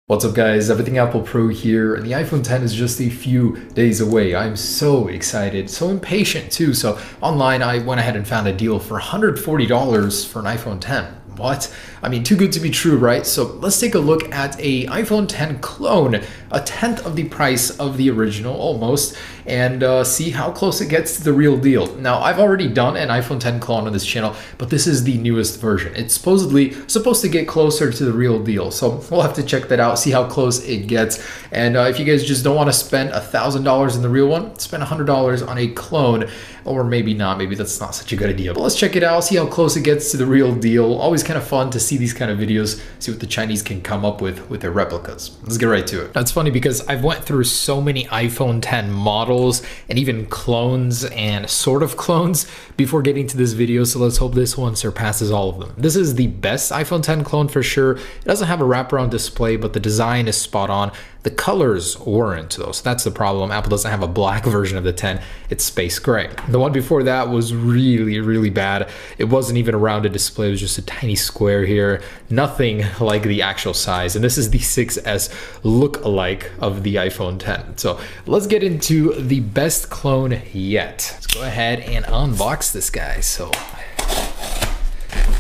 What's up guys, Everything Apple Pro here, and the iPhone X is just a few days away. I'm so excited, so impatient too. So online I went ahead and found a deal for $140 for an iPhone X. What? I mean, too good to be true, right? So let's take a look at a iPhone X clone, a tenth of the price of the original almost, and see how close it gets to the real deal. Now, I've already done an iPhone X clone on this channel, but this is the newest version. It's supposedly supposed to get closer to the real deal. So we'll have to check that out, see how close it gets. And if you guys just don't want to spend $1,000 in the real one, spend $100 on a clone, or maybe not, maybe that's not such a good idea. But let's check it out, see how close it gets to the real deal. Always kind of fun to see these kind of videos, see what the Chinese can come up with their replicas. Let's get right to it. That's funny because I've went through so many iPhone X models and even clones and sort of clones before getting to this video, so let's hope this one surpasses all of them. This is the best iPhone X clone for sure. It doesn't have a wraparound display, but the design is spot on. The colors weren't though, so that's the problem. Apple doesn't have a black version of the 10, it's space gray. The one before that was really bad. It wasn't even a rounded display, it was just a tiny square here. Nothing like the actual size, and this is the 6S look-alike of the iPhone X. So let's get into the best clone yet. Let's go ahead and unbox this guy. So,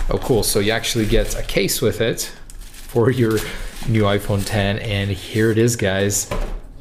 oh cool, so you actually get a case with it for your new iPhone X, and here it is guys.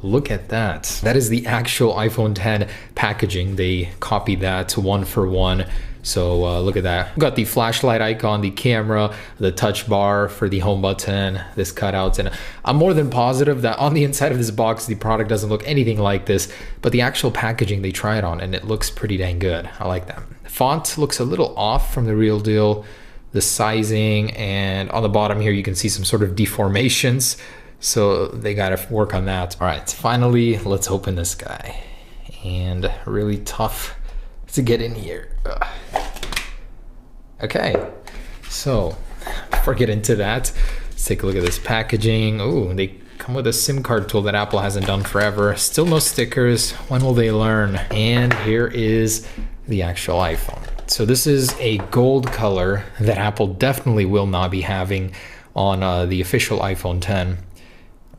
Look at that. That is the actual iPhone X packaging. They copied that one for one. So look at that. We've got the flashlight icon, the camera, the touch bar for the home button, this cutout, and I'm more than positive that on the inside of this box the product doesn't look anything like this, but the actual packaging they try it on and it looks pretty dang good. I like that. The font looks a little off from the real deal. The sizing, and on the bottom here you can see some sort of deformations, so they gotta work on that. All right, finally let's open this guy, and really tough to get in here. Ugh. Okay, so before I get into that, let's take a look at this packaging. Oh, they come with a SIM card tool that Apple hasn't done forever. Still no stickers. When will they learn? And here is the actual iPhone. So this is a gold color that Apple definitely will not be having on the official iPhone X.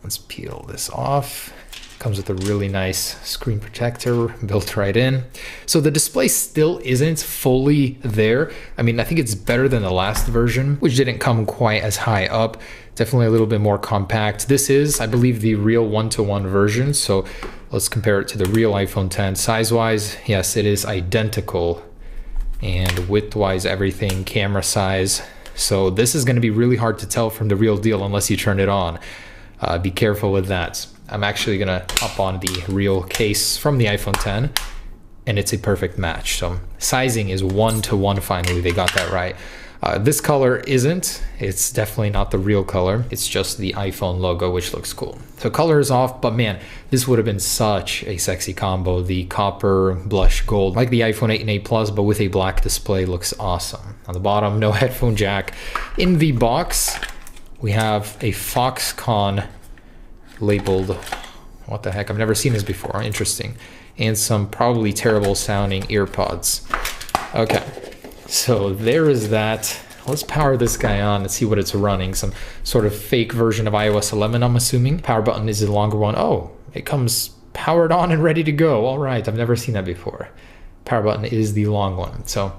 Let's peel this off. Comes with a really nice screen protector built right in. So the display still isn't fully there. I mean, I think it's better than the last version, which didn't come quite as high up. Definitely a little bit more compact. This is, I believe, the real one-to-one version. So let's compare it to the real iPhone X. Size-wise, yes, it is identical. And width-wise, everything, camera size. So this is going to be really hard to tell from the real deal unless you turn it on. Be careful with that. I'm actually going to hop on the real case from the iPhone X, and it's a perfect match. So sizing is 1-to-1 finally. They got that right. This color isn't. It's definitely not the real color. It's just the iPhone logo, which looks cool. So color is off, but man, this would have been such a sexy combo. The copper blush gold, like the iPhone 8 and 8 Plus, but with a black display, looks awesome. On the bottom, no headphone jack. In the box, we have a Foxconn labeled, what the heck, I've never seen this before, interesting. And some probably terrible sounding earpods. Okay. So there is that. Let's power this guy on and see what it's running. Some sort of fake version of iOS 11, I'm assuming. Power button is the longer one. Oh, it comes powered on and ready to go. All right, I've never seen that before. Power button is the long one. So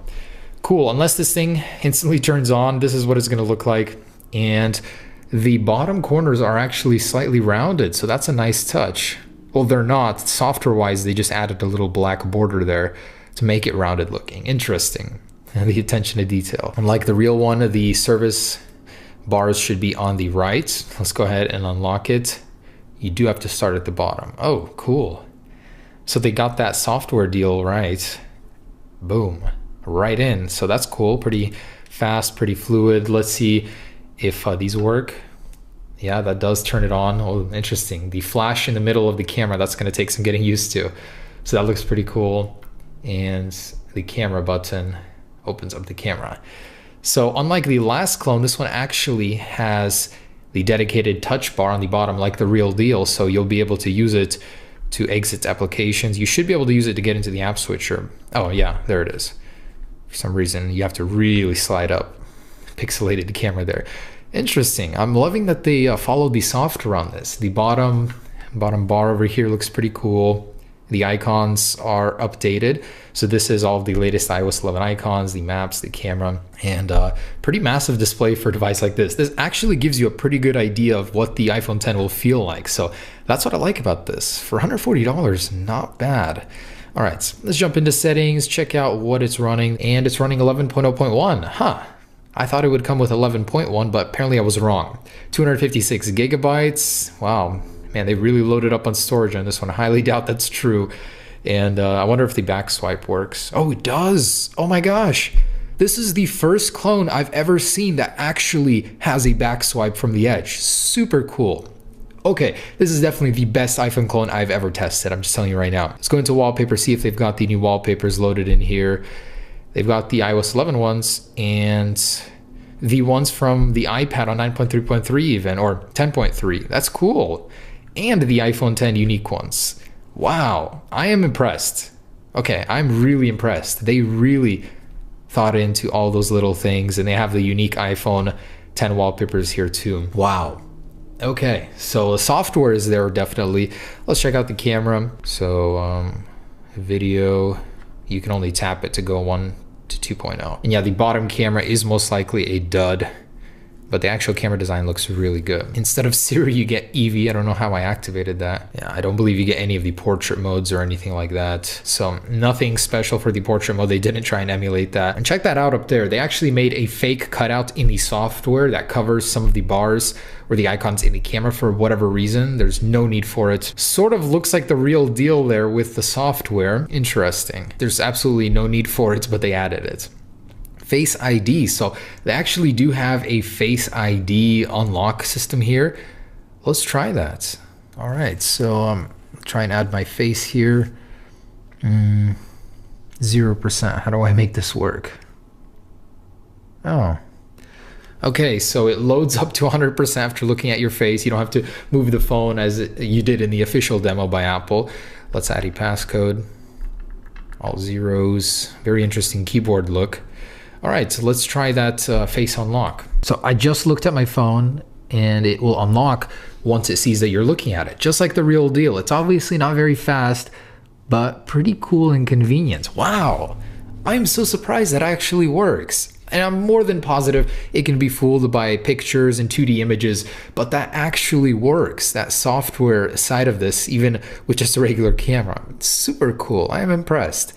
cool, unless this thing instantly turns on, this is what it's gonna look like. And the bottom corners are actually slightly rounded, so that's a nice touch. Well, they're not. Software-wise, they just added a little black border there to make it rounded looking. Interesting. And the attention to detail. Unlike the real one, the service bars should be on the right. Let's go ahead and unlock it. You do have to start at the bottom. Oh, cool. So they got that software deal right. Boom, right in. So that's cool, pretty fast, pretty fluid. Let's see if these work. Yeah, that does turn it on. Oh, interesting. The flash in the middle of the camera, that's gonna take some getting used to. So that looks pretty cool. And the camera button opens up the camera. So unlike the last clone, this one actually has the dedicated touch bar on the bottom like the real deal, so you'll be able to use it to exit applications. You should be able to use it to get into the app switcher. Oh yeah, there it is. For some reason, you have to really slide up. Pixelated camera there. Interesting. I'm loving that they followed the software on this. The bottom bar over here looks pretty cool. The icons are updated. So this is all of the latest iOS 11 icons, the maps, the camera, and pretty massive display for a device like this. This actually gives you a pretty good idea of what the iPhone 10 will feel like. So that's what I like about this. For $140, not bad. All right, let's jump into settings, check out what it's running, and it's running 11.0.1. Huh. I thought it would come with 11.1, but apparently I was wrong. 256 gigabytes. Wow. Man, they really loaded up on storage on this one. I highly doubt that's true. And I wonder if the back swipe works. Oh, it does. Oh my gosh. This is the first clone I've ever seen that actually has a back swipe from the edge. Super cool. Okay, this is definitely the best iPhone clone I've ever tested. I'm just telling you right now. Let's go into wallpaper, see if they've got the new wallpapers loaded in here. They've got the iOS 11 ones and the ones from the iPad on 9.3.3 even, or 10.3. That's cool. And the iPhone 10 unique ones. Wow, I am impressed. Okay, I'm really impressed. They really thought into all those little things, and they have the unique iPhone 10 wallpapers here too. Wow. Okay, so the software is there definitely. Let's check out the camera. So video, you can only tap it to go 1 to 2.0. And yeah, the bottom camera is most likely a dud, but the actual camera design looks really good. Instead of Siri, you get Eevee. I don't know how I activated that. Yeah, I don't believe you get any of the portrait modes or anything like that. So nothing special for the portrait mode. They didn't try and emulate that. And check that out up there. They actually made a fake cutout in the software that covers some of the bars or the icons in the camera for whatever reason. There's no need for it. Sort of looks like the real deal there with the software. Interesting. There's absolutely no need for it, but they added it. Face ID. So they actually do have a Face ID unlock system here. Let's try that. All right, so try and add my face here. 0%. How do I make this work? Oh. Okay, so it loads up to 100% after looking at your face. You don't have to move the phone as you did in the official demo by Apple. Let's add a passcode. All zeros. Very interesting keyboard look. All right, so let's try that face unlock. So I just looked at my phone and it will unlock once it sees that you're looking at it, just like the real deal. It's obviously not very fast, but pretty cool and convenient. Wow, I'm so surprised that actually works. And I'm more than positive it can be fooled by pictures and 2D images, but that actually works. That software side of this, even with just a regular camera. It's super cool. I am impressed.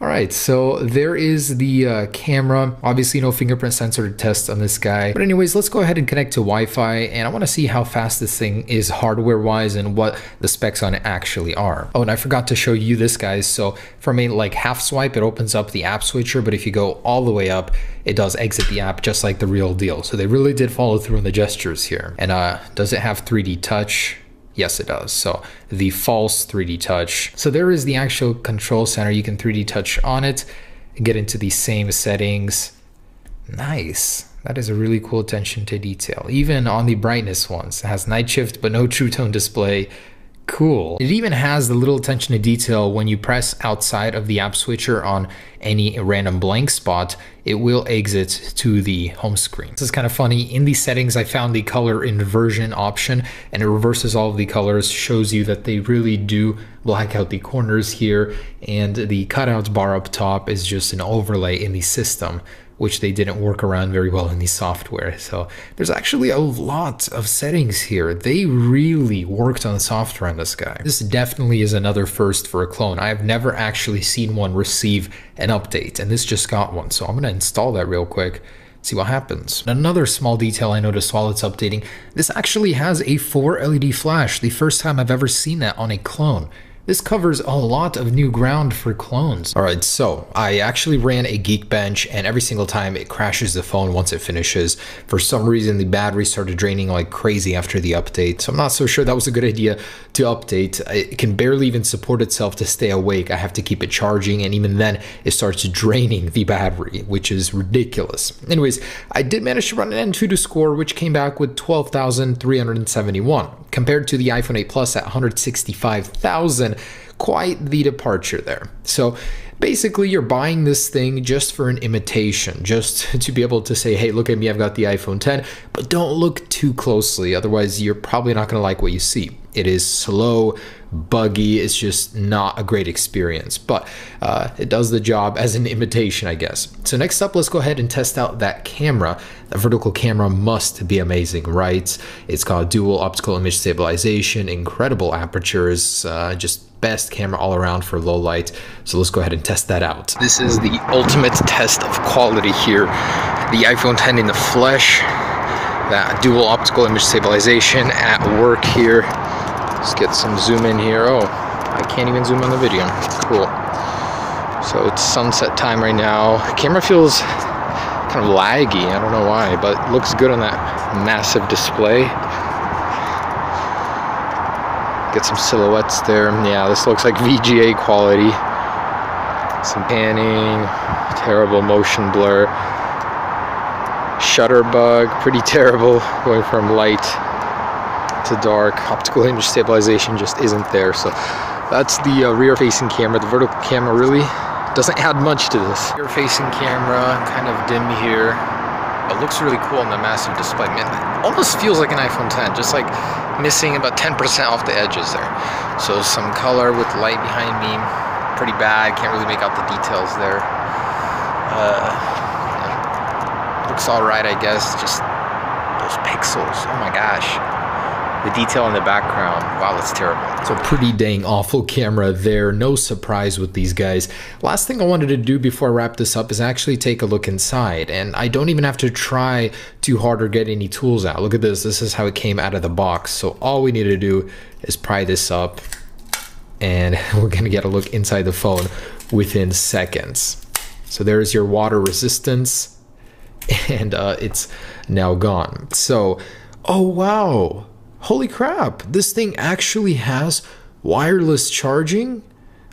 All right, so there is the camera. Obviously no fingerprint sensor to test on this guy. But anyways, let's go ahead and connect to Wi-Fi, and I wanna see how fast this thing is hardware-wise and what the specs on it actually are. Oh, and I forgot to show you this, guys. So from a like half swipe, it opens up the app switcher, but if you go all the way up, it does exit the app just like the real deal. So they really did follow through on the gestures here. And does it have 3D touch? Yes, it does. So the false 3D touch. So there is the actual control center. You can 3D touch on it and get into the same settings. Nice. That is a really cool attention to detail. Even on the brightness ones, it has night shift, but no true tone display. Cool. It even has the little attention to detail when you press outside of the app switcher on any random blank spot, it will exit to the home screen. This is kind of funny. In the settings, I found the color inversion option, and it reverses all of the colors, shows you that they really do black out the corners here, and the cutout bar up top is just an overlay in the system, which they didn't work around very well in the software. So there's actually a lot of settings here. They really worked on the software on this guy. This definitely is another first for a clone. I have never actually seen one receive an update, and this just got one. So I'm gonna install that real quick, see what happens. Another small detail I noticed while it's updating, this actually has a 4 LED flash, the first time I've ever seen that on a clone. This covers a lot of new ground for clones. All right, so I actually ran a Geekbench, and every single time it crashes the phone once it finishes. For some reason, the battery started draining like crazy after the update. So I'm not so sure that was a good idea to update. It can barely even support itself to stay awake. I have to keep it charging, and even then it starts draining the battery, which is ridiculous. Anyways, I did manage to run an Antutu score, which came back with 12,371 compared to the iPhone 8 Plus at 165,000. Quite the departure there. So Basically, you're buying this thing just for an imitation, just to be able to say, hey, look at me, I've got the iPhone 10, but don't look too closely, otherwise you're probably not going to like what you see. It is slow, buggy, it's just not a great experience, but it does the job as an imitation, I guess. So next up, let's go ahead and test out that camera. The vertical camera must be amazing, right? It's got dual optical image stabilization, incredible apertures, just best camera all around for low light. So let's go ahead and test that out. This is the ultimate test of quality here. The iPhone 10 in the flesh, that dual optical image stabilization at work here. Let's get some zoom in here. Oh, I can't even zoom on the video. Cool. So it's sunset time right now. The camera feels kind of laggy, I don't know why, but it looks good on that massive display. Get some silhouettes there. Yeah, this looks like VGA quality. Some panning, terrible motion blur. Shutter bug, pretty terrible, going from light to dark. Optical image stabilization just isn't there. So that's the rear facing camera. The vertical camera really doesn't add much to this. Rear facing camera, kind of dim here. It looks really cool on the massive display. Man, it almost feels like an iPhone 10, just like missing about 10% off the edges there. So some color with light behind me, pretty bad. Can't really make out the details there. Looks all right, I guess. Just those pixels. Oh my gosh. The detail in the background, wow, that's terrible. So pretty dang awful camera there. No surprise with these guys. Last thing I wanted to do before I wrap this up is actually take a look inside. And I don't even have to try too hard or get any tools out. Look at this. This is how it came out of the box. So all we need to do is pry this up and we're gonna get a look inside the phone within seconds. So there's your water resistance and it's now gone. So, oh wow. Holy crap, this thing actually has wireless charging?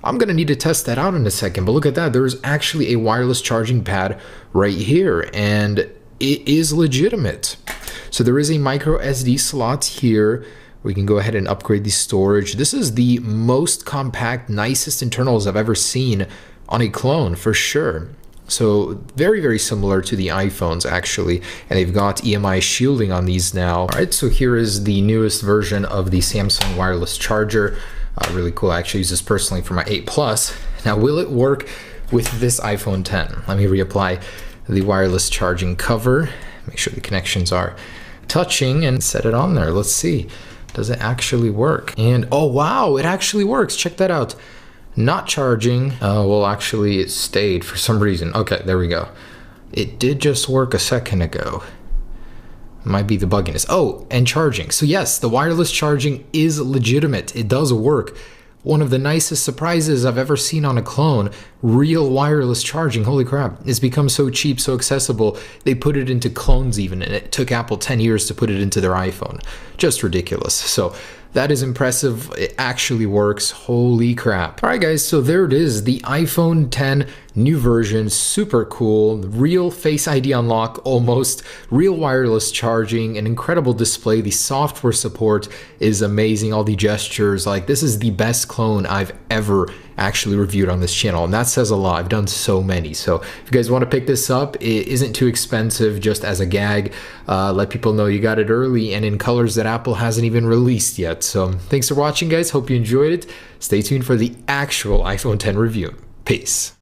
I'm gonna need to test that out in a second, but look at that. There's actually a wireless charging pad right here, and it is legitimate. So there is a micro SD slot here. We can go ahead and upgrade the storage. This is the most compact, nicest internals I've ever seen on a clone, for sure. So very, very similar to the iPhones actually, and they've got EMI shielding on these now. All right, so here is the newest version of the Samsung wireless charger. Really cool. I actually use this personally for my 8 Plus. Now, will it work with this iPhone 10? Let me reapply the wireless charging cover. Make sure the connections are touching and set it on there. Let's see. Does it actually work? And oh wow, it actually works. Check that out. Not charging. Well, actually it stayed for some reason. Okay, there we go. It did just work a second ago. Might be the bugginess. Oh, and charging. So yes, the wireless charging is legitimate. It does work. One of the nicest surprises I've ever seen on a clone. Real wireless charging. Holy crap. It's become so cheap, so accessible. They put it into clones even, and it took Apple 10 years to put it into their iPhone. Just ridiculous. So that is impressive. It actually works. Holy crap. All right, guys, so there it is. The iPhone 10 new version, super cool. Real Face ID unlock, almost. Real wireless charging, an incredible display. The software support is amazing. All the gestures, like this is the best clone I've ever actually reviewed on this channel, and that says a lot. I've done so many. So if you guys want to pick this up, it isn't too expensive, just as a gag. Let people know you got it early and in colors that Apple hasn't even released yet. So thanks for watching, guys. Hope you enjoyed it. Stay tuned for the actual iPhone 10 review. Peace.